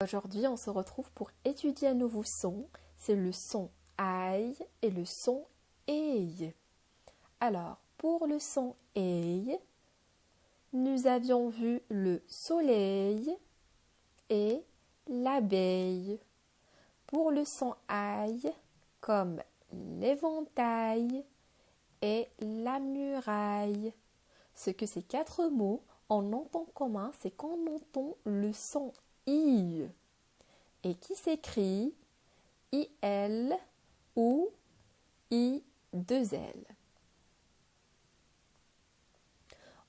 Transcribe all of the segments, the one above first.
Aujourd'hui, on se retrouve pour étudier un nouveau son. C'est le son aïe et le son ei. Alors, pour le son ei, nous avions vu le soleil et l'abeille. Pour le son aïe, comme l'éventail et la muraille. Ce que ces quatre mots en ont en commun, c'est qu'on entend le son I et qui s'écrit IL ou I2L.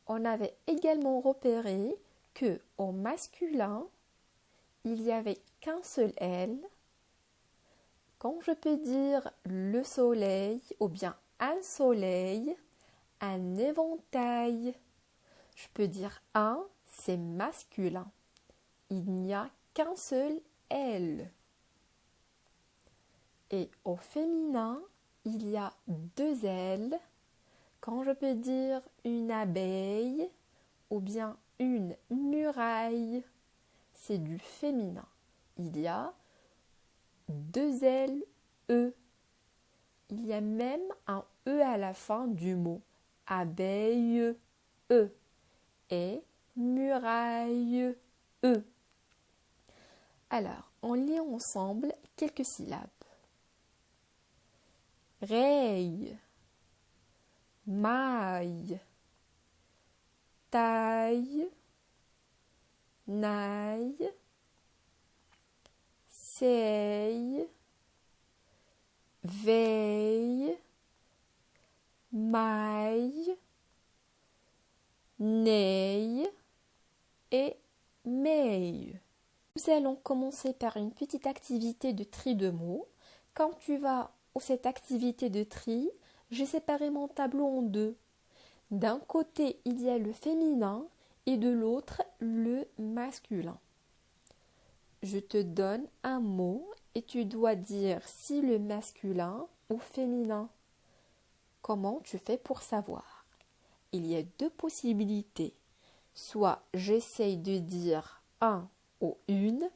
On avait également repéré que au masculin, il n'y avait qu'un seul L. Quand je peux dire le soleil ou bien un soleil, un éventail, je peux dire un, c'est masculin. Il n'y a qu'un seul L. Et au féminin, il y a deux L. Quand je peux dire une abeille ou bien une muraille, c'est du féminin. Il y a deux L, E. Il y a même un E à la fin du mot abeille, E. Et muraille, E. Alors, on lit ensemble quelques syllabes. Reille, maille, taille, naille, seille, veille, maille, neille et meille. Nous allons commencer par une petite activité de tri de mots. Quand tu vas à cette activité de tri, j'ai séparé mon tableau en deux. D'un côté, il y a le féminin et de l'autre, le masculin. Je te donne un mot et tu dois dire si le masculin ou féminin. Comment tu fais pour savoir? Il y a deux possibilités. Soit j'essaye de dire un ou une,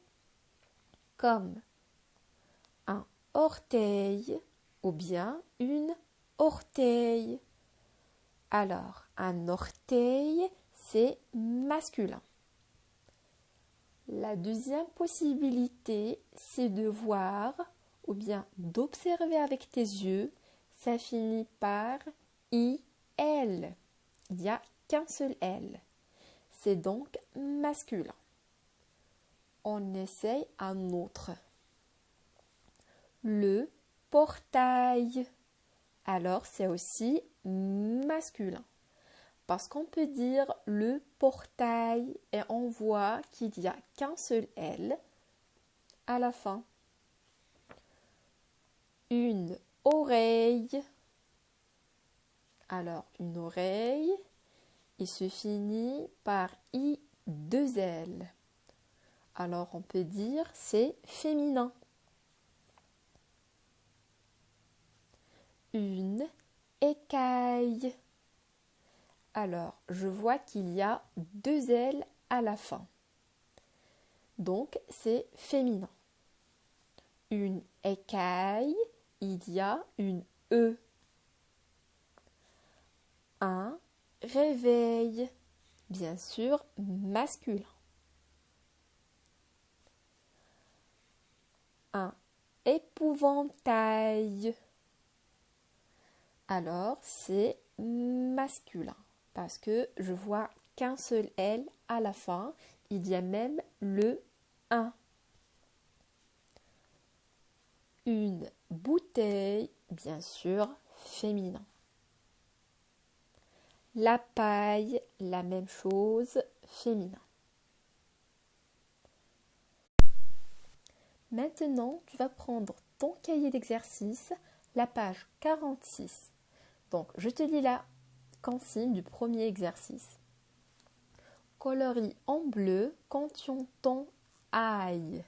comme un orteil ou bien une orteil. Alors, un orteil, c'est masculin. La deuxième possibilité, c'est de voir ou bien d'observer avec tes yeux. Ça finit par IL. Il n'y a qu'un seul L. C'est donc masculin. On essaye un autre. Le portail. Alors, c'est aussi masculin. Parce qu'on peut dire le portail et on voit qu'il n'y a qu'un seul L à la fin. Une oreille. Alors, une oreille, il se finit par I2L. Alors, on peut dire c'est féminin. Une écaille. Alors, je vois qu'il y a deux L à la fin. Donc, c'est féminin. Une écaille, il y a une E. Un réveil, bien sûr, masculin. Un épouvantail. Alors, c'est masculin parce que je vois qu'un seul L à la fin. Il y a même le 1. Une bouteille, bien sûr, féminin. La paille, la même chose, féminin. Maintenant, tu vas prendre ton cahier d'exercice, la page 46. Donc, je te lis la consigne du premier exercice. Coloris en bleu quand tu entends aïe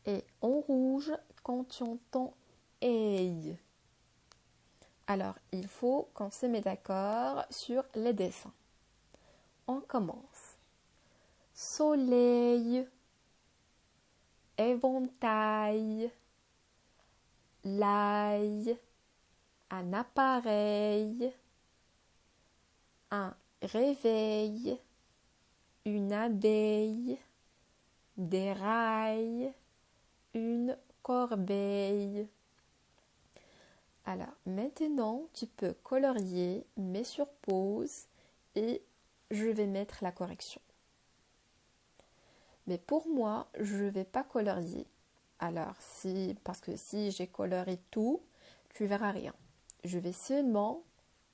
et en rouge quand tu entends ei. Alors, il faut qu'on se mette d'accord sur les dessins. On commence. Soleil, éventail, l'ail, un appareil, un réveil, une abeille, des rails, une corbeille. Alors maintenant tu peux colorier, mets sur pause et je vais mettre la correction. Mais pour moi, je ne vais pas colorier. Alors, parce que si j'ai coloré tout, tu verras rien. Je vais seulement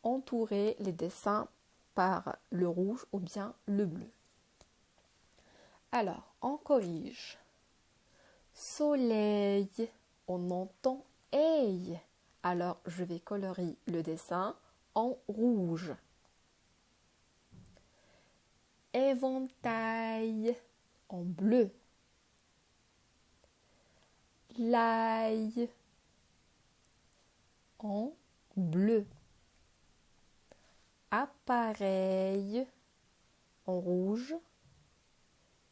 entourer les dessins par le rouge ou bien le bleu. Alors, on corrige. Soleil, on entend ey. Alors, je vais colorer le dessin en rouge. Éventail, en bleu. L'ail, en bleu. Appareil, en rouge.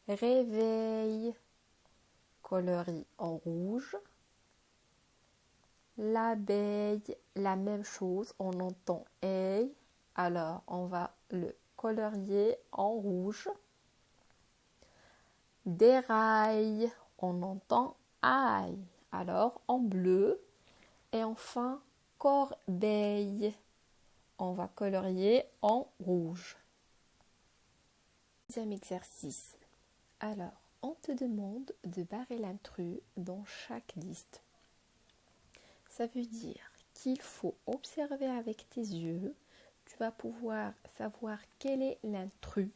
Réveil, coloré en rouge. L'abeille, la même chose, on entend ey. Alors, on va le colorier en rouge. Déraille, on entend aïe. Alors, en bleu. Et enfin, corbeille, on va colorier en rouge. Deuxième exercice. Alors, on te demande de barrer l'intrus dans chaque liste. Ça veut dire qu'il faut observer avec tes yeux. Tu vas pouvoir savoir quel est l'intrus.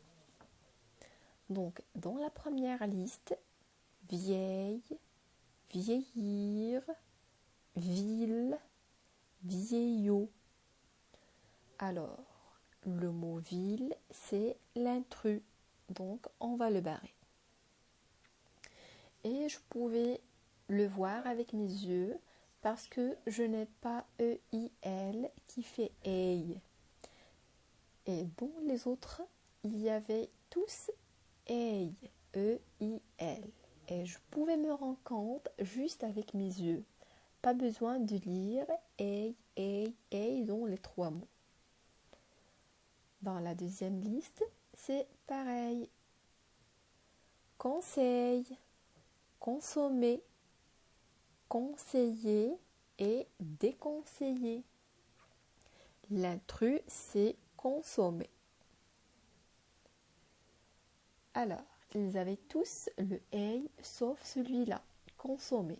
Donc, dans la première liste, vieille, vieillir, ville, vieillot. Alors, le mot ville, c'est l'intrus. Donc, on va le barrer. Et je pouvais le voir avec mes yeux parce que je n'ai pas EIL qui fait EI. Et dans les autres, il y avait tous EI, EIL. Et je pouvais me rendre compte juste avec mes yeux. Pas besoin de lire EI, EI, EI dans les trois mots. Dans la deuxième liste, c'est pareil. Conseil, consommer, conseiller et déconseiller. L'intrus, c'est consommer. Alors, ils avaient tous le L sauf celui-là, consommer,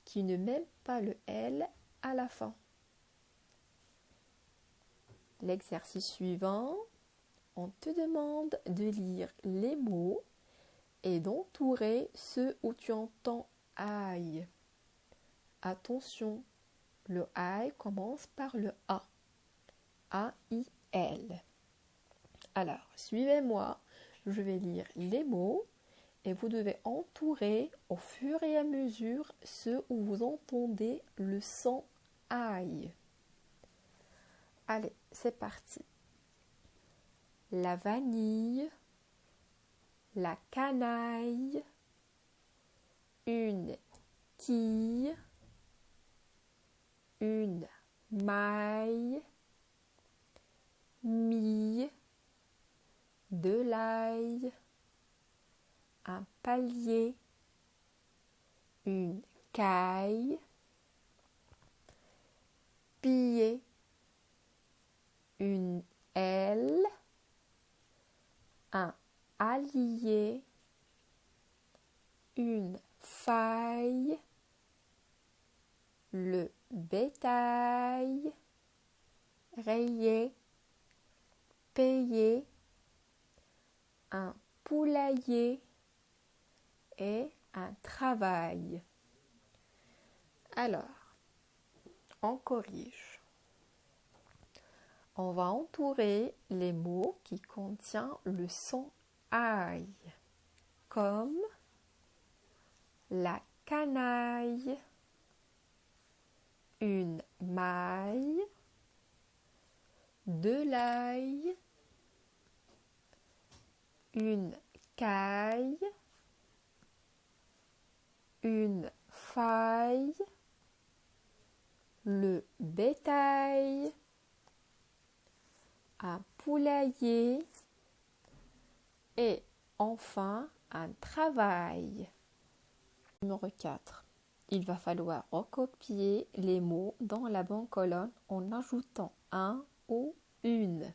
qui ne met pas le L à la fin. L'exercice suivant, on te demande de lire les mots et d'entourer ceux où tu entends aïe. Attention, le aïe commence par le A. A-I-L. Alors, suivez-moi, je vais lire les mots et vous devez entourer au fur et à mesure ceux où vous entendez le son aïe. Allez, c'est parti. La vanille, la canaille, une quille, une maille, mie, de l'ail, un palier, une caille, piller, une aile, un allié, une faille, le bétail, rayer, payer, un poulailler et un travail. Alors, on corrige. On va entourer les mots qui contiennent le son aïe, comme la canaille, une maille, de l'ail, une caille, une faille, le bétail, un poulailler et enfin un travail. Numéro 4. Il va falloir recopier les mots dans la bonne colonne en ajoutant un ou une.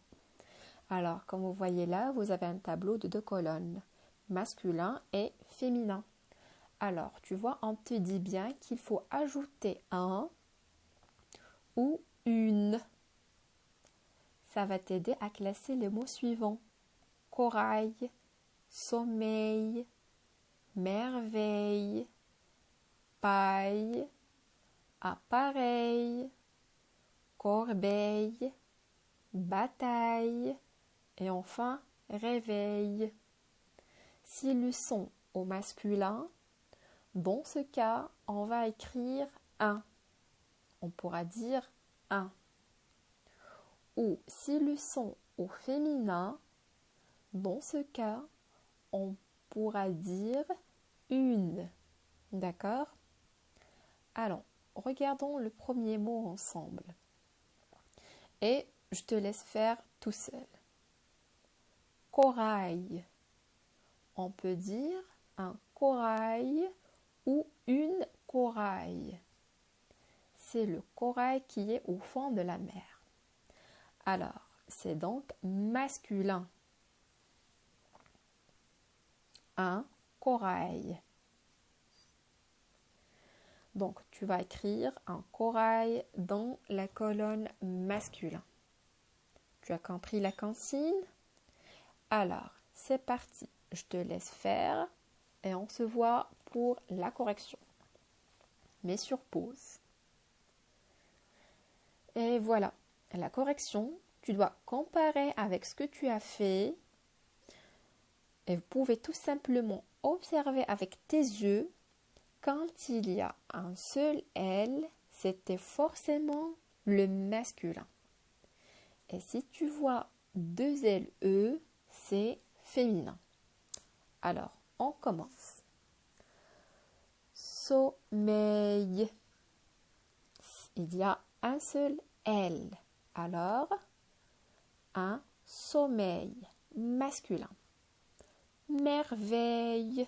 Alors, comme vous voyez là, vous avez un tableau de 2 colonnes, masculin et féminin. Alors, tu vois, on te dit bien qu'il faut ajouter un ou une. Ça va t'aider à classer les mots suivants. Corail, sommeil, merveille, paille, appareil, corbeille, bataille et enfin réveil. Si le son au masculin, dans ce cas, on va écrire un. On pourra dire un. Ou si le son au féminin, dans ce cas, on pourra dire une. D'accord? Alors, regardons le premier mot ensemble. Et je te laisse faire tout seul. Corail. On peut dire un corail ou une corail. C'est le corail qui est au fond de la mer. Alors, c'est donc masculin. Un corail. Donc, tu vas écrire un corail dans la colonne masculin. Tu as compris la consigne? Alors, c'est parti. Je te laisse faire et on se voit pour la correction. Mets sur pause. Et voilà, la correction, tu dois comparer avec ce que tu as fait. Et vous pouvez tout simplement observer avec tes yeux. Quand il y a un seul L, c'était forcément le masculin. Et si tu vois 2 LE, c'est féminin. Alors, on commence. Sommeil. Il y a un seul L. Alors, un sommeil masculin. Merveille.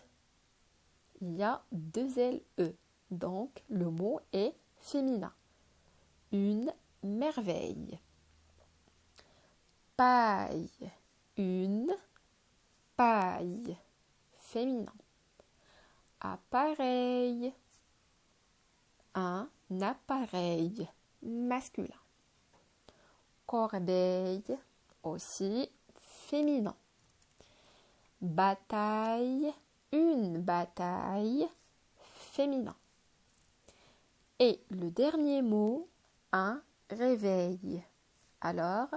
Il y a 2 LE. Donc, le mot est féminin. Une merveille. Paille. Une paille. Féminin. Appareil. Un appareil. Masculin. Corbeille. Aussi féminin. Bataille. Une bataille. Féminin. Et le dernier mot, un réveil. Alors,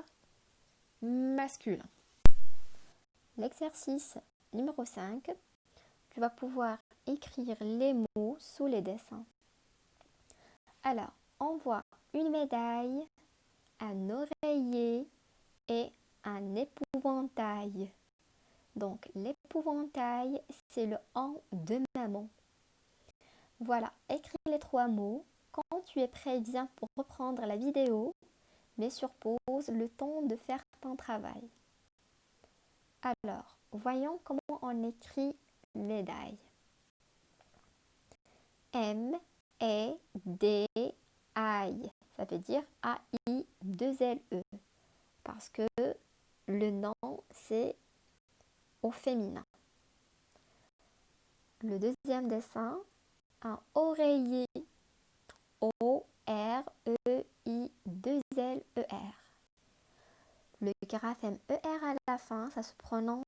masculin. L'exercice numéro 5, tu vas pouvoir écrire les mots sous les dessins. Alors, on voit une médaille, un oreiller et un épouvantail. Donc, l'épouvantail, c'est le on de maman. Voilà, écris les 3 mots. Quand tu es prêt, viens pour reprendre la vidéo. Mets sur pause le temps de faire ton travail. Alors, voyons comment on écrit médaille. M-E-D-I. Ça veut dire A-I-2-L-E. Parce que le nom, c'est au féminin. Le deuxième dessin, un oreiller. O-R-E-I-2-L-E-R. Le graphème ER à la fin, ça se prononce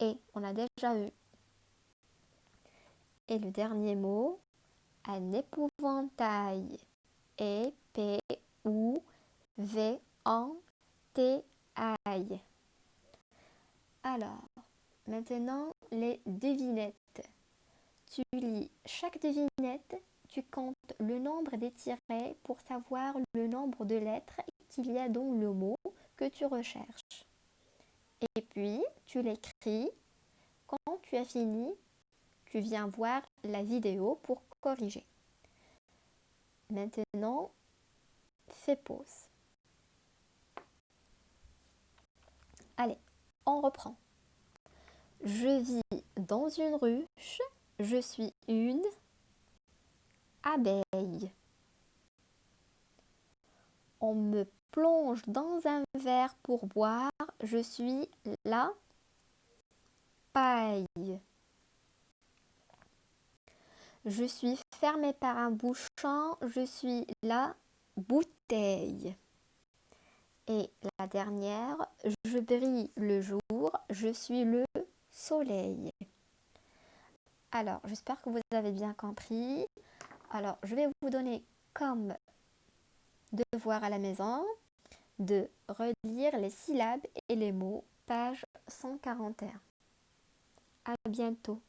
E. On a déjà eu. Et le dernier mot, un épouvantail. E-P-O-U-V-A-N-T-A-I. Alors, maintenant, les devinettes. Tu lis chaque devinette, tu comptes le nombre des tirets pour savoir le nombre de lettres qu'il y a dans le mot que tu recherches. Et puis, tu l'écris. Quand tu as fini, tu viens voir la vidéo pour corriger. Maintenant, fais pause. Allez, on reprend. Je vis dans une ruche. Je suis une abeille. On me plonge dans un verre pour boire. Je suis la paille. Je suis fermée par un bouchon. Je suis la bouteille. Et la dernière, je brille le jour. Je suis le soleil. Alors, j'espère que vous avez bien compris. Alors, je vais vous donner comme devoir à la maison de relire les syllabes et les mots, page 141. À bientôt.